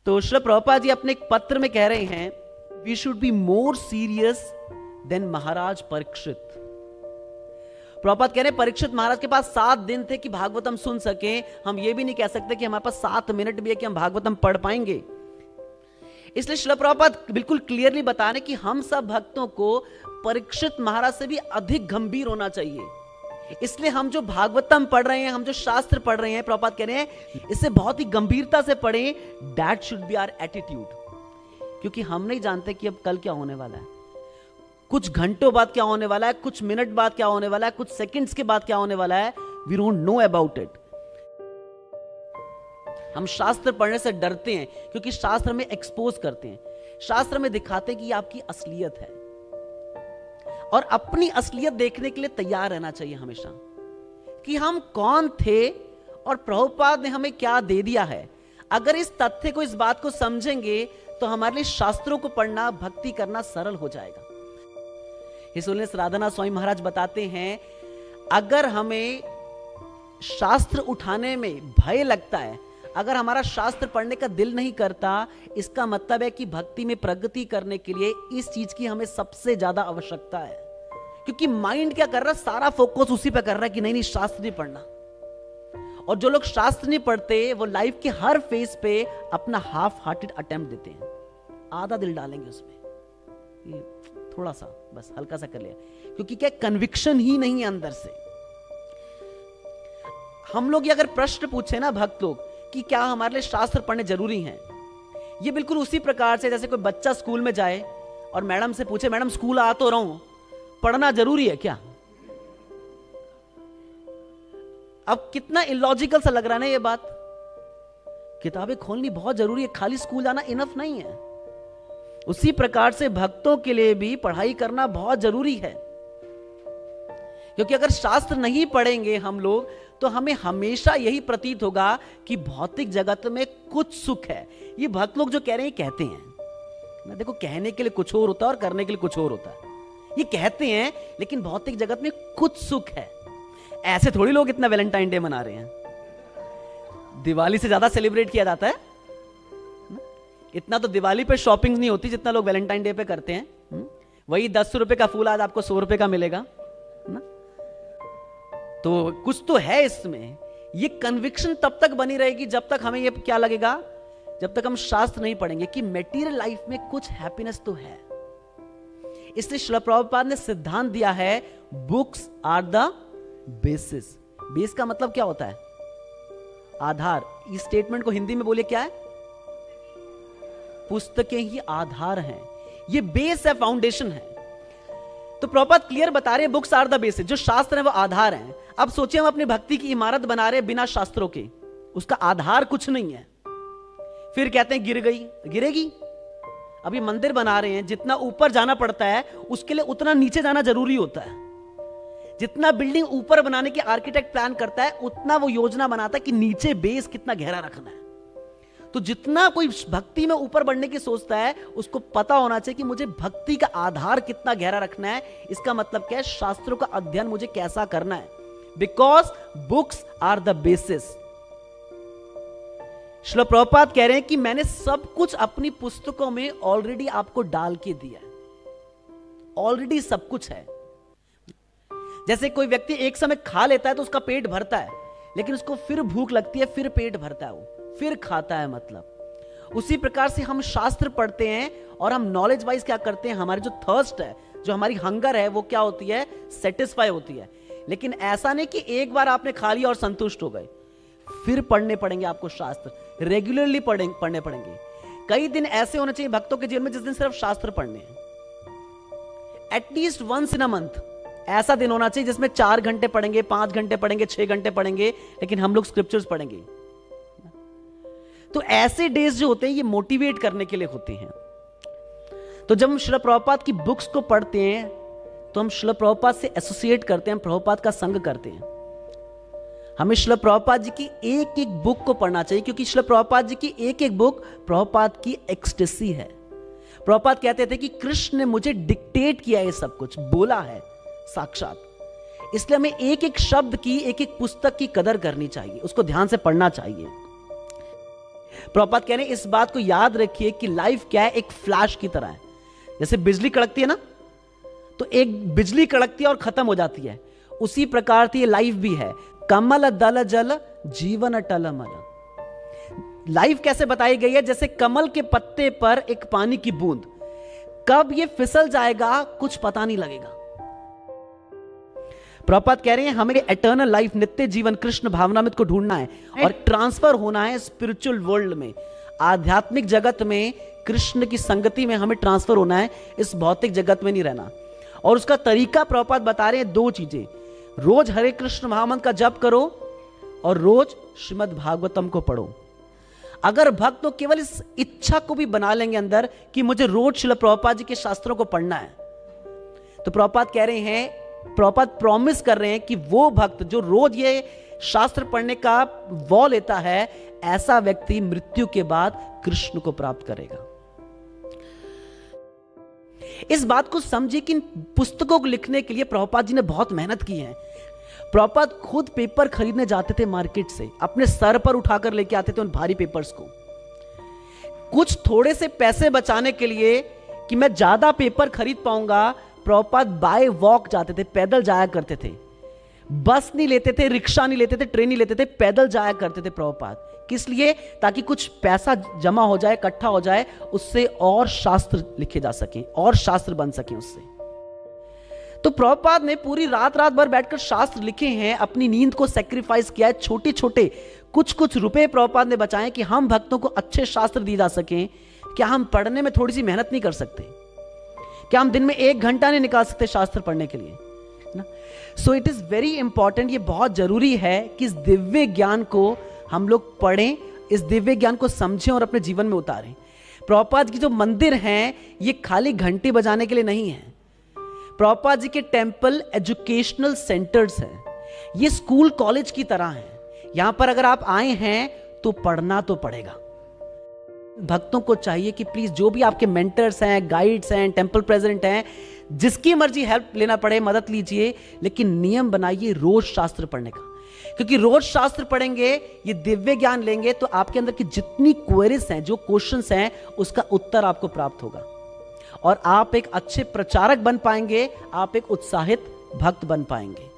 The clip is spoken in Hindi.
तो श्रील प्रभुपाद जी अपने एक पत्र में कह रहे हैं, we should be more serious than Maharaj Parikshit. Prabhupada कह रहे हैं परीक्षित महाराज के पास 7 दिन थे कि भागवतम सुन सके। हम ये भी नहीं कह सकते कि हमारे पास 7 मिनट भी है कि हम भागवतम पढ़ पाएंगे। इसलिए श्रील प्रभुपाद बिल्कुल क्लियरली बता रहे कि हम सब भक्तों को परीक्षित महाराज से भी अधिक गंभीर होना चाहिए। इसलिए हम जो भागवतम पढ़ रहे हैं, हम जो शास्त्र पढ़ रहे हैं, प्रभुपाद कह रहे हैं इसे बहुत ही गंभीरता से पढ़ें। That should be our attitude. क्योंकि हम नहीं जानते कि अब कल क्या होने वाला है, कुछ घंटों बाद क्या होने वाला है, कुछ मिनट बाद क्या होने वाला है, कुछ सेकंड्स के बाद क्या होने वाला है। We don't know about it. हम शास्त्र पढ़ने से डरते हैं क्योंकि शास्त्र में एक्सपोज करते हैं, शास्त्र में दिखाते हैं कि ये आपकी असलियत है। और अपनी असलियत देखने के लिए तैयार रहना चाहिए हमेशा कि हम कौन थे और प्रभुपाद ने हमें क्या दे दिया है। अगर इस तथ्य को, इस बात को समझेंगे तो हमारे लिए शास्त्रों को पढ़ना, भक्ति करना सरल हो जाएगा। इसलिए राधानाथ स्वामी महाराज बताते हैं, अगर हमें शास्त्र उठाने में भय लगता है, अगर हमारा शास्त्र पढ़ने का दिल नहीं करता, इसका मतलब है कि भक्ति में प्रगति करने के लिए इस चीज की हमें सबसे ज्यादा आवश्यकता है। क्योंकि माइंड क्या कर रहा है, सारा फोकस उसी पे कर रहा है कि नहीं शास्त्र नहीं पढ़ना। और जो लोग शास्त्र नहीं पढ़ते वो लाइफ के हर फेज पे अपना हाफ हार्टेड अटेम्प्ट देते हैं, आधा दिल डालेंगे उसमें, ये थोड़ा सा बस हल्का सा कर लिया, क्योंकि क्या कन्विक्शन ही नहीं है अंदर से। हम लोग ये अगर प्रश्न पूछे ना भक्त लोग कि क्या हमारे लिए शास्त्र पढ़ने जरूरी हैं, ये बिल्कुल उसी प्रकार से जैसे कोई बच्चा स्कूल में जाए और मैडम से पूछे, मैडम स्कूल आ तो रहा हूं, पढ़ना जरूरी है क्या? अब कितना इलॉजिकल सा लग रहा है ना ये बात। किताबें खोलनी बहुत जरूरी है, खाली स्कूल जाना इनफ नहीं है। उसी प्रकार से भक्तों के लिए भी पढ़ाई करना बहुत जरूरी है। क्योंकि अगर शास्त्र नहीं पढ़ेंगे हम लोग तो हमें हमेशा यही प्रतीत होगा कि भौतिक जगत में कुछ सुख है। ये भक्त लोग जो कह रहे हैं कहते हैं ना, देखो कहने के लिए कुछ और होता है और करने के लिए कुछ और होता है। ये कहते हैं लेकिन भौतिक जगत में कुछ सुख है। ऐसे थोड़ी लोग इतना वैलेंटाइन डे मना रहे हैं, दिवाली से ज्यादा सेलिब्रेट किया जाता है। इतना तो दिवाली पे शॉपिंग नहीं होती जितना लोग वैलेंटाइन डे पे करते हैं। वही 10 रुपए का फूल आज आपको 100 रुपए का मिलेगा ना। तो कुछ तो है इसमें। ये कन्विक्शन तब तक बनी रहेगी जब तक हमें ये क्या लगेगा, जब तक हम शास्त्र नहीं पढ़ेंगे कि मटेरियल लाइफ में कुछ हैप्पीनेस तो है। इसलिए श्रील प्रभुपाद ने सिद्धांत दिया है, books are the basis. Base का मतलब क्या होता है? आधार। इस स्टेटमेंट को हिंदी में बोलिए क्या है? पुस्तकें ही आधार हैं। ये बेस है, फाउंडेशन है। तो प्रभुपाद क्लियर बता रहे हैं, बुक्स आर द बेसिस। जो शास्त्र है वो आधार हैं। अब सोचिए हम अपनी भक्ति की इमारत बना रहे हैं बिना शास्त्रों के, उसका आधार कुछ नहीं है, फिर कहते हैं गिर गई, गिरेगी। अभी मंदिर बना रहे हैं, जितना ऊपर जाना पड़ता है उसके लिए उतना नीचे जाना जरूरी होता है। जितना बिल्डिंग ऊपर बनाने की आर्किटेक्ट प्लान करता है उतना वो योजना बनाता है कि नीचे बेस कितना गहरा रखना है। तो जितना कोई भक्ति में ऊपर बढ़ने की सोचता है उसको पता होना चाहिए कि मुझे भक्ति का आधार कितना गहरा रखना है। इसका मतलब क्या है, शास्त्रों का अध्ययन मुझे कैसा करना है। Because books are the basis. Srila Prabhupada कह रहे हैं कि मैंने सब कुछ अपनी पुस्तकों में ऑलरेडी आपको डाल के दिया है, ऑलरेडी सब कुछ है। जैसे कोई व्यक्ति एक समय खा लेता है तो उसका पेट भरता है, लेकिन उसको फिर भूख लगती है, फिर पेट भरता है, वो फिर खाता है। मतलब उसी प्रकार से हम शास्त्र पढ़ते हैं और हम नॉलेज वाइज क्या करते हैं, हमारी जो थर्स्ट है, जो हमारी हंगर है, वो क्या होती है, सेटिस्फाई होती है। लेकिन ऐसा नहीं कि एक बार आपने खा लिया और संतुष्ट हो गए, फिर पढ़ने पड़ेंगे आपको शास्त्र, रेगुलरली पढ़ने पड़ेंगे। कई दिन ऐसे होने चाहिए भक्तों के जीवन में जिस दिन सिर्फ शास्त्र पढ़ने हैं। At least once in a month ऐसा दिन होना चाहिए जिसमें 4 घंटे पढ़ेंगे, 5 घंटे पढ़ेंगे, 6 घंटे पढ़ेंगे, लेकिन हम लोग स्क्रिप्चर्स पढ़ेंगे। तो ऐसे डेज जो होते हैं ये मोटिवेट करने के लिए होते हैं। तो जब हम श्रील प्रभुपाद की बुक्स को पढ़ते हैं तो हम श्रील प्रभुपाद से एसोसिएट करते हैं, प्रभुपाद का संग करते हैं। हमें श्रील प्रभुपाद जी की एक एक बुक को पढ़ना चाहिए, क्योंकि श्रील प्रभुपाद जी की एक एक बुक प्रभुपाद की एक्सटेसी है। प्रभुपाद कहते थे कि कृष्ण ने मुझे डिक्टेट किया, ये सब कुछ बोला है साक्षात। इसलिए हमें एक एक शब्द की, एक एक पुस्तक की कदर करनी चाहिए, उसको ध्यान से पढ़ना चाहिए। प्रभुपाद कह रहे हैं इस बात को याद रखिए कि लाइफ क्या है, एक फ्लैश की तरह है। जैसे बिजली कड़कती है ना, तो एक बिजली कड़कती है और खत्म हो जाती है, उसी प्रकार से ये लाइफ भी है। कमल दल जल जीवन अटल मल। लाइफ कैसे बताई गई है? जैसे कमल के पत्ते पर एक पानी की बूंद, कब ये फिसल जाएगा कुछ पता नहीं लगेगा। प्रभुपाद कह रहे हैं हमें एटर्नल लाइफ, नित्य जीवन, कृष्ण भावनामृत को ढूंढना है और ट्रांसफर होना है स्पिरिचुअल वर्ल्ड में, आध्यात्मिक जगत में, कृष्ण की संगति में हमें ट्रांसफर होना है, इस भौतिक जगत में नहीं रहना। और उसका तरीका प्रभुपाद बता रहे हैं दो चीजें, रोज हरे कृष्ण महामंत्र का जप करो और रोज श्रीमद् भागवतम को पढ़ो। अगर भक्त तो केवल इस इच्छा को भी बना लेंगे अंदर कि मुझे रोज श्रील प्रभुपाद जी के शास्त्रों को पढ़ना है, तो प्रभुपाद कह रहे हैं, प्रभुपाद प्रॉमिस कर रहे हैं कि वो भक्त जो रोज ये शास्त्र पढ़ने का वॉ लेता है, ऐसा व्यक्ति मृत्यु के बाद कृष्ण को प्राप्त करेगा। इस बात को समझिए कि इन पुस्तकों को लिखने के लिए प्रभुपाद जी ने बहुत मेहनत की है। प्रभुपाद खुद पेपर खरीदने जाते थे मार्केट से, अपने सर पर उठाकर लेके आते थे उन भारी पेपर्स को। कुछ थोड़े से पैसे बचाने के लिए कि मैं ज्यादा पेपर खरीद पाऊंगा, प्रभुपाद बाय वॉक जाते थे, पैदल जाया करते थे। बस नहीं लेते थे, रिक्शा नहीं लेते थे, ट्रेन नहीं लेते थे, पैदल जाया करते थे प्रभुपाद। किस लिए? ताकि कुछ पैसा जमा हो जाए, इकट्ठा हो जाए, उससे और शास्त्र लिखे जा सके और शास्त्र बन सके उससे। तो प्रभुपाद ने पूरी रात रात भर बैठकर शास्त्र लिखे हैं, अपनी नींद को सेक्रीफाइस किया है, छोटे छोटे कुछ रुपए प्रभुपाद ने बचाए कि हम भक्तों को अच्छे शास्त्र दिए जा सकें। क्या हम पढ़ने में थोड़ी सी मेहनत नहीं कर सकते? क्या हम दिन में 1 घंटा नहीं निकाल सकते शास्त्र पढ़ने के लिए ना? So it is very important, ये बहुत जरूरी है कि इस दिव्य ज्ञान को हम लोग पढ़ें, इस दिव्य ज्ञान को समझें और अपने जीवन में उतारें। प्रभुपाद की जो मंदिर हैं ये खाली घंटी बजाने के लिए नहीं है। प्रभुपाद जी के टेम्पल एजुकेशनल सेंटर्स हैं, ये स्कूल कॉलेज की तरह हैं। यहां पर अगर आप आए हैं तो पढ़ना तो पड़ेगा। भक्तों को चाहिए कि प्लीज जो भी आपके मेंटर्स हैं, गाइड्स हैं, टेंपल प्रेसिडेंट हैं, जिसकी मर्जी हेल्प लेना पड़े मदद लीजिए, लेकिन नियम बनाइए रोज शास्त्र पढ़ने का। क्योंकि रोज शास्त्र पढ़ेंगे, ये दिव्य ज्ञान लेंगे, तो आपके अंदर की जितनी क्वेरीज हैं, जो क्वेश्चंस हैं, उसका उत्तर आपको प्राप्त होगा और आप एक अच्छे प्रचारक बन पाएंगे, आप एक उत्साहित भक्त बन पाएंगे।